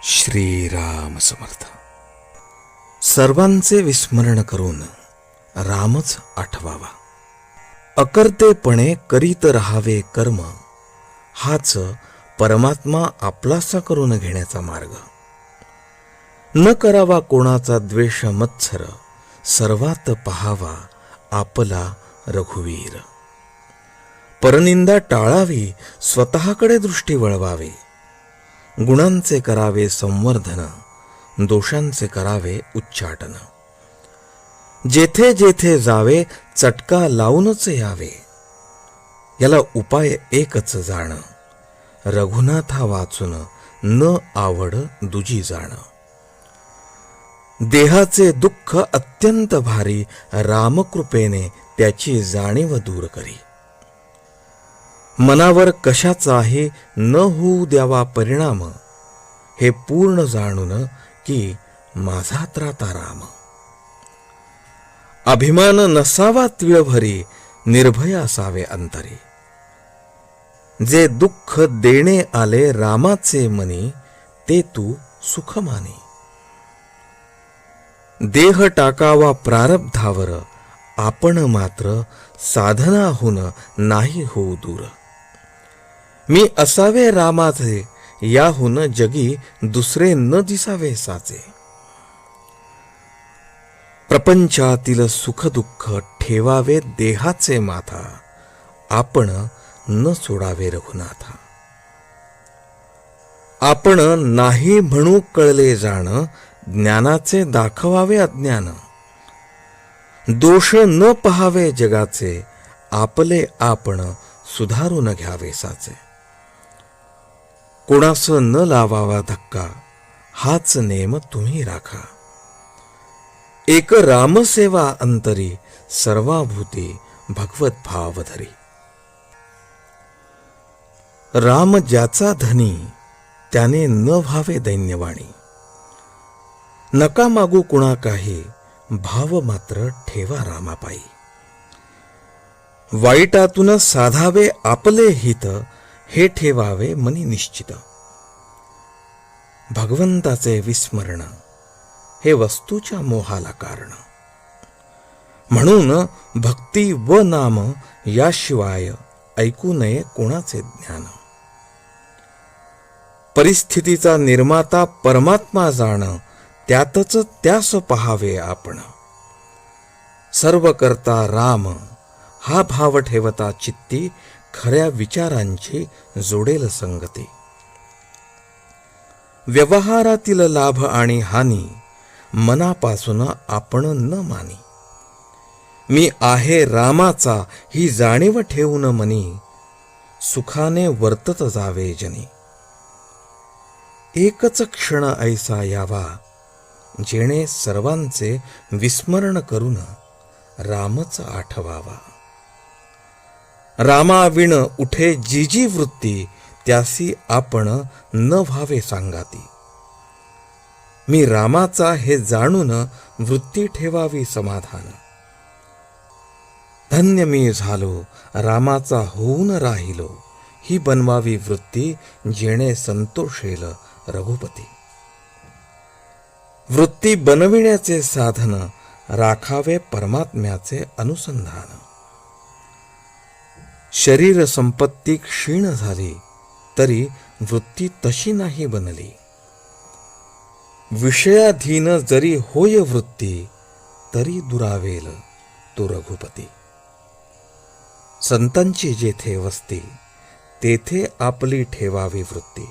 श्रीराम समर्थ. सर्वांचे विस्मरण करून रामच आठवावा. अकर्तेपणे करीत राहावे कर्म, हाच परमात्मा आपलासा करून घेण्याचा मार्ग. न करावा कोणाचा द्वेष मत्सर, सर्वात पहावा आपला रघुवीर. परनिंदा टाळावी, स्वतःकडे दृष्टी वळवावी. गुणांचे करावे संवर्धन, दोषांचे करावे उच्चाटन. जेथे जेथे जावे चटका लावूनच यावे. याला उपाय एकच जाण, रघुनाथा वाचून न आवड दुजी जाण. देहाचे दुःख अत्यंत भारी, रामकृपेने त्याची जाणीव दूर करी. मनावर कशाचाही न होऊ द्यावा परिणाम, हे पूर्ण जाणून की माझा त्राता राम. अभिमान नसावा तिळभरी, निर्भय असावे अंतरी. जे दुःख देणे आले रामाचे मनी, ते तू सुख मानी. देह टाकावा प्रारब्धावर, आपण मात्र साधनाहून नाही होऊ दूर. मी असावे रामाचे, याहून जगी दुसरे न दिसावे साचे. प्रपंचातील सुख दुःख ठेवावे देहाचे माथा, आपण न सोडावे रघुनाथा. आपण नाही म्हणू कळले जाण, ज्ञानाचे दाखवावे अज्ञान. दोष न पहावे जगाचे, आपले आपण सुधारून घ्यावे साचे. कोणास न लावावा धक्का, हाच नेम तुम्ही राखा. एक रामसेवा अंतरी, सर्वाभूती भगवत भाव धरी. राम ज्याचा धनी, त्याने न व्हावे दैन्यवाणी. नका मागू कुणा काही, भाव मात्र ठेवा रामापायी. वाईटातून साधावे आपले हित, हे ठेवावे मनी निश्चित. भगवंताचे विस्मरण, हे वस्तूच्या मोहाला कारण. म्हणून भक्ती व नाम, याशिवाय ऐकू नये कोणाचे ज्ञान. परिस्थितीचा निर्माता परमात्मा जाण, त्यातच त्यास पहावे आपण. सर्व करता राम, हा भाव ठेवता चित्ती, खऱ्या विचारांची जोडेल संगती. व्यवहारातील लाभ आणि हानी, मनापासून आपण न मानी. मी आहे रामाचा, ही जाणीव ठेवून मनी, सुखाने वर्तत जावे जनी. एकच क्षण ऐसा यावा, जेणे सर्वांचे विस्मरण करून रामच आठवावा. रामाविण उठे जी जी वृत्ती, त्यासी आपण न व्हावे सांगाती. मी रामाचा हे जाणून, वृत्ती ठेवावी समाधान. धन्य मी झालो, रामाचा होऊन राहिलो, ही बनवावी वृत्ती, जेणे संतोषेल रघुपती. वृत्ती बनविण्याचे साधन, राखावे परमात्म्याचे अनुसंधान. शरीर संपत्ती क्षीण झाली, तरी वृत्ती तशी नाही बनली. विषयाधीन जरी होय वृत्ती, तरी दुरावेल तो रघुपती. संतांची जेथे वस्ती, तेथे आपली ठेवावी वृत्ती.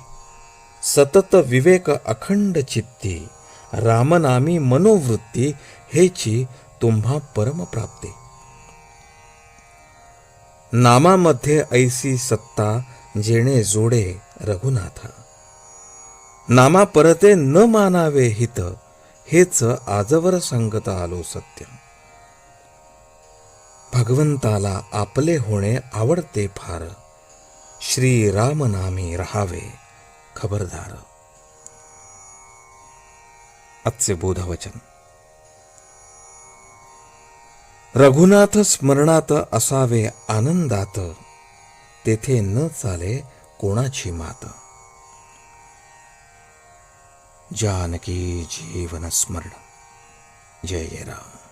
सतत विवेक अखंड चित्ती, रामनामी मनोवृत्ती, हेची तुम्हा परमप्राप्ती. नामामध्ये ऐसी सत्ता, जेणे जोडे रघुनाथा. नामा परते न मानावे हित, हेच आजवर सांगत आलो सत्य. भगवंताला आपले होणे आवडते फार, श्रीराम नामी रहावे खबरदार. आजचे बोधवचन. रघुनाथ स्मरणात असावे आनंदात, तेथे न चाले कोणाची मात. जानकी जीवन स्मरण. जय जय राम.